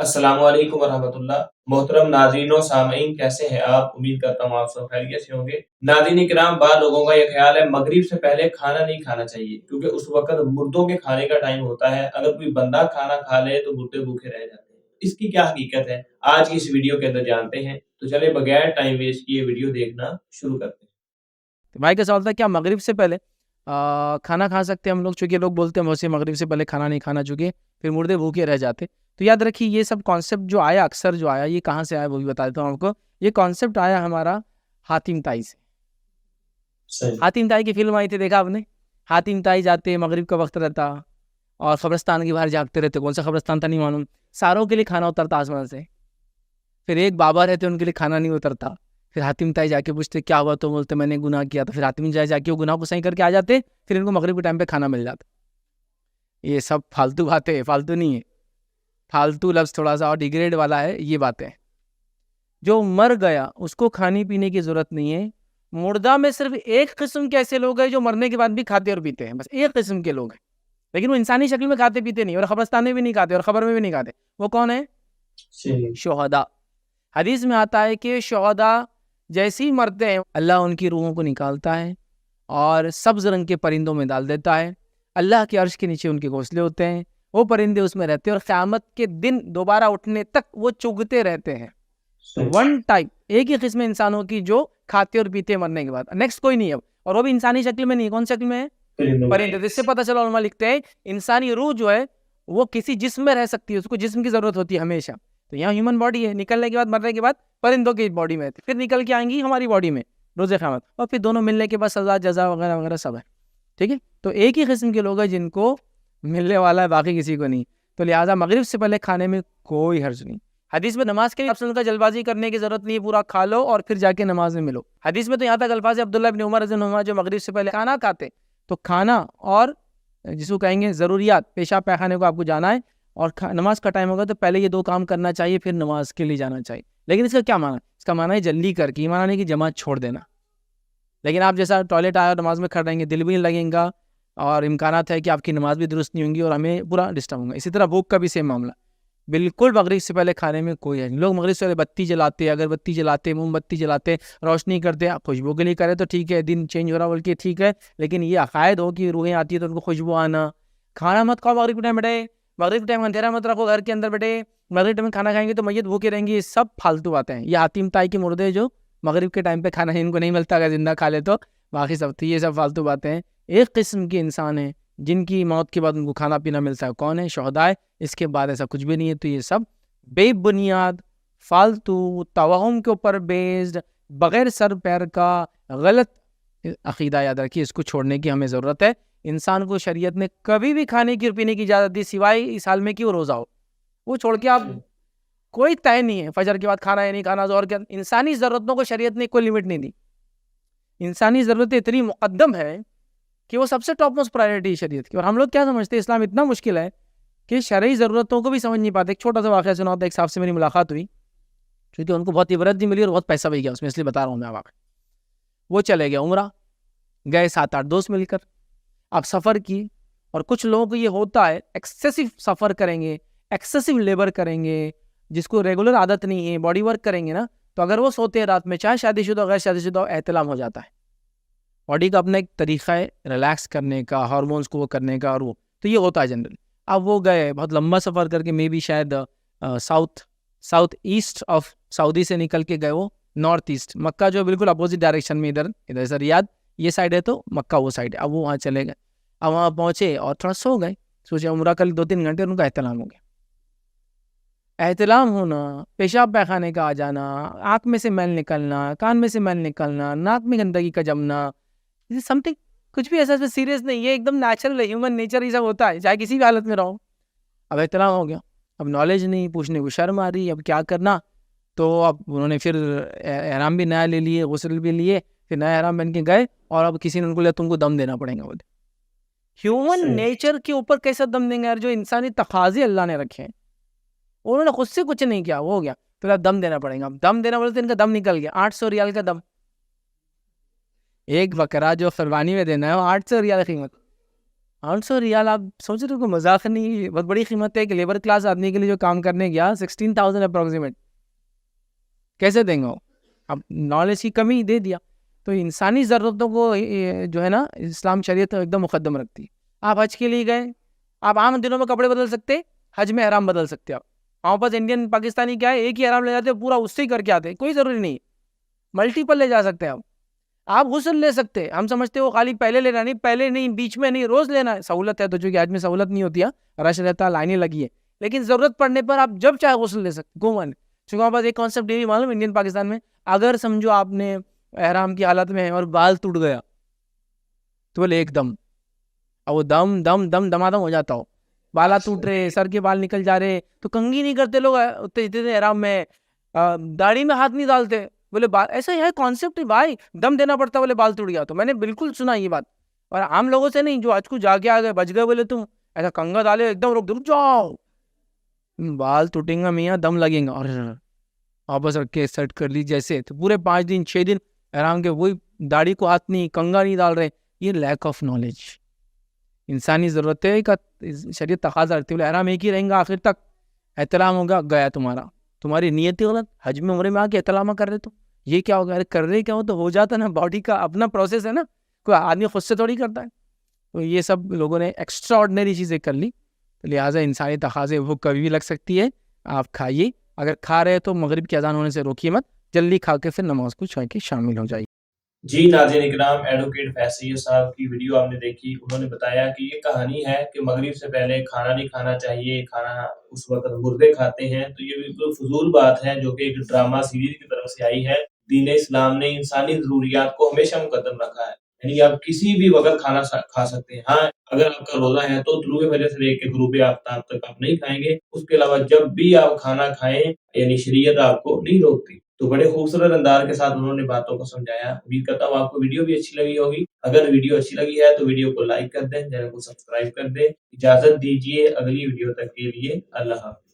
السلام علیکم ورحمۃ اللہ۔ محترم ناظرین و سامعین، کیسے ہیں آپ؟ امید کرتا ہوں آپ سب خیریت سے ہوں گے۔ ناظرین کرام، بعض لوگوں کا یہ خیال ہے مغرب سے پہلے کھانا نہیں کھانا چاہیے، کیونکہ اس وقت مردوں کے کھانے کا ٹائم ہوتا ہے۔ اگر کوئی بندہ کھانا کھا لے تو مردے بھوکے رہ جاتے ہیں۔ اس کی کیا حقیقت ہے، آج کی اس ویڈیو کے اندر جانتے ہیں۔ تو چلے بغیر ٹائم ویسٹ کیے ویڈیو دیکھنا شروع کرتے ہیں۔ بھائی کا سوال تھا کیا مغرب سے پہلے کھانا کھا سکتے ہیں ہم لوگ؟ چونکہ لوگ بولتے ہیں ویسے مغرب سے پہلے کھانا نہیں کھانا، چونکہ پھر مردے بھوکے رہ جاتے۔ تو یاد رکھیے یہ سب کانسیپٹ جو آیا، اکثر جو آیا، یہ کہاں سے آیا وہ بھی بتا دیتا ہوں آپ کو۔ یہ کانسیپٹ آیا ہمارا حاتم طائی سے۔ حاتم طائی کی فلم آئی تھی، دیکھا آپ نے؟ حاتم طائی جاتے، مغرب کا وقت رہتا اور قبرستان کے باہر جاگتے رہتے، کون سا قبرستان تھا نہیں معلوم، ساروں کے لیے کھانا اترتا آسمان سے، پھر ایک بابا رہتے ان کے لیے کھانا نہیں اترتا۔ پھر حاتم طائی جا کے پوچھتے کیا ہوا، تو بولتے میں نے گناہ کیا تھا۔ پھر حاتم طائی جا کے وہ گناہ کو صحیح کر کے آ جاتے، پھر ان کو مغرب کے ٹائم پہ کھانا مل جاتا۔ یہ سب فالتو باتیں ہیں، فالتو نہیں ہے، فالتو لفظ تھوڑا سا اور ڈیگریڈ والا ہے یہ باتیں۔ جو مر گیا اس کو کھانے پینے کی ضرورت نہیں ہے۔ مردہ میں صرف ایک قسم کے ایسے لوگ ہیں جو مرنے کے بعد بھی کھاتے اور پیتے ہیں، بس ایک قسم کے لوگ ہیں، لیکن وہ انسانی شکل میں کھاتے پیتے نہیں، اور قبرستان میں بھی نہیں کھاتے اور قبر میں بھی نہیں کھاتے۔ وہ کون ہے؟ شہداء۔ حدیث میں آتا ہے کہ شہداء جیسے ہی مرتے ہیں اللہ ان کی روحوں کو نکالتا ہے اور سبز رنگ کے پرندوں میں ڈال دیتا ہے۔ اللہ کے عرش کے نیچے ان کے گھونسلے ہوتے ہیں، وہ پرندے اس میں رہتے ہیں اور قیامت کے دن دوبارہ اٹھنے تک وہ چگتے رہتے ہیں۔ ون ٹائپ، ایک ہی قسم انسانوں کی جو کھاتے اور پیتے مرنے کے بعد، نیکسٹ کوئی نہیں ہے، اور وہ بھی انسانی شکل میں نہیں۔ کون شکل میں ہے؟ پرندے۔ اس سے پتہ چلا، علماء لکھتے ہیں انسانی روح جو ہے وہ کسی جسم میں رہ سکتی ہے، اس کو جسم کی ضرورت ہوتی ہے ہمیشہ۔ تو یہاں ہیومن باڈی ہے، نکلنے کے بعد، مرنے کے بعد پرندوں کی باڈی میں ہے، پھر نکل کے آئیں گی ہماری باڈی میں روز قیامت، اور پھر دونوں ملنے کے بعد سزا جزا وغیرہ وغیرہ سب ہے، ٹھیک ہے۔ تو ایک ہی قسم کے لوگ ہیں جن کو ملنے والا ہے، باقی کسی کو نہیں۔ تو لہٰذا مغرب سے پہلے کھانے میں کوئی حرج نہیں۔ حدیث میں نماز کے لیے افضل کا جلد بازی کرنے کی ضرورت نہیں ہے، پورا کھا لو اور پھر جا کے نماز میں ملو۔ حدیث میں تو یہاں تک الفاظ عبداللہ ابن عمر رضی اللہ عنہ جو مغرب سے پہلے کھانا کھاتے، تو کھانا اور جس کو کہیں گے ضروریات، پیشاب پیخانے کو آپ کو جانا ہے اور نماز کا ٹائم ہوگا تو پہلے یہ دو کام کرنا چاہیے، پھر نماز کے لیے جانا چاہیے۔ لیکن اس کا کیا معنی ہے؟ اس کا معنی ہے جلدی کر کے، یہ معنی نہیں کہ جماعت چھوڑ دینا۔ لیکن آپ جیسا ٹوائلٹ آیا اور نماز میں کھڑ رہیں گے، دل بھی نہیں لگیں گا اور امکانات ہے کہ آپ کی نماز بھی درست نہیں ہوں گی اور ہمیں پورا ڈسٹرب ہوگا۔ اسی طرح بھوک کا بھی سیم معاملہ، بالکل مغرب سے پہلے کھانے میں کوئی ہے نہیں۔ لوگ مغرب سے پہلے بتی جلاتے، اگربتی جلاتے، موم بتی جلاتے، روشنی کرتے، خوشبو کے لیے کرے تو ٹھیک ہے، دن چینج ہو رہا بول کے ٹھیک ہے، لیکن یہ عقائد ہو کہ روحیں آتی ہے تو ان کو خوشبو آنا، کھانا مت کھاؤ مغرب کے ٹائم بیٹھے، مغرب کے ٹائم اندھیرا مت رکھو گھر کے اندر بیٹھے، مغرب ٹائم کھانا کھائیں گے تو میت بھوکے رہیں گے، یہ سب فالتو باتیں ہیں۔ یہ حاتم طائی کے مردے جو مغرب کے ٹائم پہ کھانا ان کو نہیں ملتا، اگر زندہ کھا لے تو باقی سب تو یہ سب فالتو باتیں ہیں۔ ایک قسم کے انسان ہیں جن کی موت کے بعد ان کو کھانا پینا ملتا ہے، کون ہے؟ شہداء۔ اس کے بعد ایسا کچھ بھی نہیں ہے۔ تو یہ سب بے بنیاد، فالتو، توہم کے اوپر بیسڈ، بغیر سر پیر کا غلط عقیدہ، یاد رکھیے اس کو چھوڑنے کی ہمیں ضرورت ہے۔ انسان کو شریعت نے کبھی بھی کھانے کی اور پینے کی اجازت دی سوائے اس حال میں کہ وہ روزہ ہو، وہ چھوڑ کے آپ کوئی طے نہیں ہے فجر کے بعد کھانا ہے نہیں کھانا، زہر کے انسانی ضرورتوں کو شریعت نے کوئی لمٹ نہیں دی۔ انسانی ضرورتیں اتنی مقدم ہے کہ وہ سب سے ٹاپ موسٹ پرائرٹی ہے شریعت کی، اور ہم لوگ کیا سمجھتے ہیں اسلام اتنا مشکل ہے کہ شرعی ضرورتوں کو بھی سمجھ نہیں پاتے۔ ایک چھوٹا سا واقعہ سنا ہوتا ہے، ایک صاحب سے میری ملاقات ہوئی، کیونکہ ان کو بہت عبرت بھی ملی اور بہت پیسہ بھی گیا اس میں، اس لیے بتا رہا ہوں میں واقعہ۔ وہ چلے گئے عمرہ، گئے 7-8 دوست مل کر، اب سفر کی، اور کچھ لوگوں کو یہ ہوتا ہے ایکسیسو سفر کریں گے، ایکسیسو لیبر کریں گے، جس کو ریگولر عادت نہیں ہے، باڈی ورک کریں گے نا، تو اگر وہ سوتے ہیں رات میں، چاہے شادی شدہ غیر شادی شدہ، احتلام ہو جاتا ہے۔ باڈی کا اپنا ایک طریقہ ہے ریلیکس کرنے کا، ہارمونس کو وہ کرنے کا، اور وہ تو یہ ہوتا ہے جنرل۔ اب وہ گئے بہت لمبا سفر کر کے، مے بی شاید ساؤتھ ایسٹ آف سعودی سے نکل کے گئے وہ نارتھ ایسٹ، مکہ جو بالکل اپوزٹ ڈائریکشن میں، ادھر سے ریاض یہ سائڈ ہے تو مکہ وہ سائڈ ہے۔ اب وہ وہاں چلے گئے، اب وہاں پہنچے اور تھوڑا سو گئے، سوچے عمرہ کل 2-3 گھنٹے، ان کا احتلام ہو گیا۔ احتلام ہونا، پیشاب پیخانے کا آ جانا، آنکھ میں سے میل نکلنا، کان میں سے میل نکلنا، ناک میں گندگی کا جمنا، سم تھنگ کچھ بھی ایسا سیریس نہیں، یہ ایک دم نیچرل ہے، ہیومن نیچر یہ سب ہوتا ہے، چاہے کسی بھی حالت میں رہو۔ اب احتلام ہو گیا، اب نالج نہیں، پوچھنے کو شرم آ رہی، اب کیا کرنا؟ تو اب انہوں نے پھر احرام بھی نیا لے لیے، غسل بھی لیے، پھر نیا احرام پہن کے گئے، اور اب کسی نے ان کو لیا تم کو دم دینا پڑے گا۔ بولے ہیومن نیچر کے اوپر کیسا دم دیں گے یار؟ جو انسانی تقاضے اللہ نے رکھے ہیں، انہوں نے خود سے کچھ نہیں کیا، وہ ہو گیا، پھر اب دم دینا پڑے گا۔ اب دم دینا بولے تو ان کا دم نکل گیا، 800 ریال کا دم، ایک بکرا جو قربانی میں دینا ہے وہ 800 ریال قیمت۔ 800 ریال آپ سوچ رہے ہو کہ مذاق نہیں, بہت بڑی قیمت ہے. کہ لیبر کلاس آدمی کے لیے جو کام کرنے گیا 16,000 اپروکسیمیٹ, کیسے دیں گے وہ؟ اب نالج کی کمی دے دیا. تو انسانی ضرورتوں کو جو ہے نا اسلام شریعت ایک دم مقدم رکھتی ہے. آپ حج کے لیے گئے, آپ عام دنوں میں کپڑے بدل سکتے, حج میں احرام بدل سکتے. آپ ہمارے پاس انڈین پاکستانی کیا ہے, ایک ہی احرام لے جاتے پورا اس سے ہی کر کے آتے, کوئی ضروری نہیں, ملٹیپل لے جا سکتے ہیں. آپ غسل لے سکتے. ہم سمجھتے وہ خالی پہلے لینا, نہیں, پہلے نہیں, بیچ میں نہیں, روز لینا ہے. سہولت ہے تو چونکہ حج میں سہولت نہیں ہوتی ہے, رش رہتا ہے, لائنیں لگی ہے, لیکن ضرورت پڑنے پر آپ جب چاہے غسل لے سکتے. گومن چونکہ ہمارے پاس ایک کانسیپٹ یہ بھی معلوم انڈین پاکستان میں, اگر سمجھو آپ نے احرام کی حالت میں اور بال ٹوٹ گیا تو بولے ایک دم, اور وہ دم دم دم دمادم ہو جاتا ہو, بالا ٹوٹ رہے, سر کے بال نکل جا رہے, تو کنگھی نہیں کرتے لوگ اتنے احرام میں, داڑھی میں ہاتھ نہیں ڈالتے. بولے ایسا ہے کانسیپٹ بھائی, دم دینا پڑتا, بولے بال ٹوٹ گیا. تو میں نے بالکل سنا یہ بات, اور عام لوگوں سے نہیں, جو آج کو جا کے آ گئے بچ گئے, بولے تم ایسا کنگا ڈالے ایک دم رک جاؤ, بال ٹوٹیں گا میاں, دم لگیں گا, اور واپس رکھ کے سیٹ کر لی جیسے. تو پورے 5 دن 6 دن احرام کے وہی داڑھی کو ہاتھ نہیں, کنگا نہیں ڈال رہے. یہ لیک آف نالج. انسانی ضرورت ہے کا شریعت تقاضا رکھتی ہے. احرام ایک ہی رہیں گا آخر تک, احترام ہوگا, گیا تمہارا. تمہاری نیت غلط, حج میں عمرے میں آ کے احترام کر رہے تو یہ کیا ہوگا؟ کر رہے کیا ہو تو ہو جاتا نا, باڈی کا اپنا پروسیس ہے نا, کوئی آدمی خود سے تھوڑی کرتا ہے. تو یہ سب لوگوں نے ایکسٹرا آرڈنری چیزیں کر لی, لہٰذا انسانی تقاضے وہ کبھی بھی لگ سکتی ہے. آپ کھائیے, اگر کھا رہے تو مغرب کی اذان ہونے سے روکیے مت, جلدی کھا کے پھر نماز کو چھوڑ کے شامل ہو جائیے. جی ناظرین اکرام, ایڈوکیٹ فیصل صاحب کی ویڈیو آپ نے دیکھی. انہوں نے بتایا کہ یہ کہانی ہے کہ مغرب سے پہلے کھانا نہیں کھانا چاہیے, کھانا اس وقت مردے کھاتے ہیں. تو یہ بالکل فضول بات ہے جو کہ ایک ڈرامہ سیریز کی طرف سے آئی ہے. دین اسلام نے انسانی ضروریات کو ہمیشہ مقدم رکھا ہے, یعنی آپ کسی بھی وقت کھانا کھا سکتے ہیں. ہاں اگر آپ کا روزہ ہے تو طلوع فجر سے لے کے غروب آفتاب تک آپ نہیں کھائیں گے, اس کے علاوہ جب بھی آپ کھانا کھائیں یعنی شریعت آپ کو نہیں روکتی. تو بڑے خوبصورت انداز کے ساتھ انہوں نے باتوں کو سمجھایا. امید کرتا ہوں آپ کو ویڈیو بھی اچھی لگی ہوگی. اگر ویڈیو اچھی لگی ہے تو ویڈیو کو لائک کر دیں, چینل کو سبسکرائب کر دیں. اجازت دیجیے اگلی ویڈیو تک کے لیے, اللہ حافظ.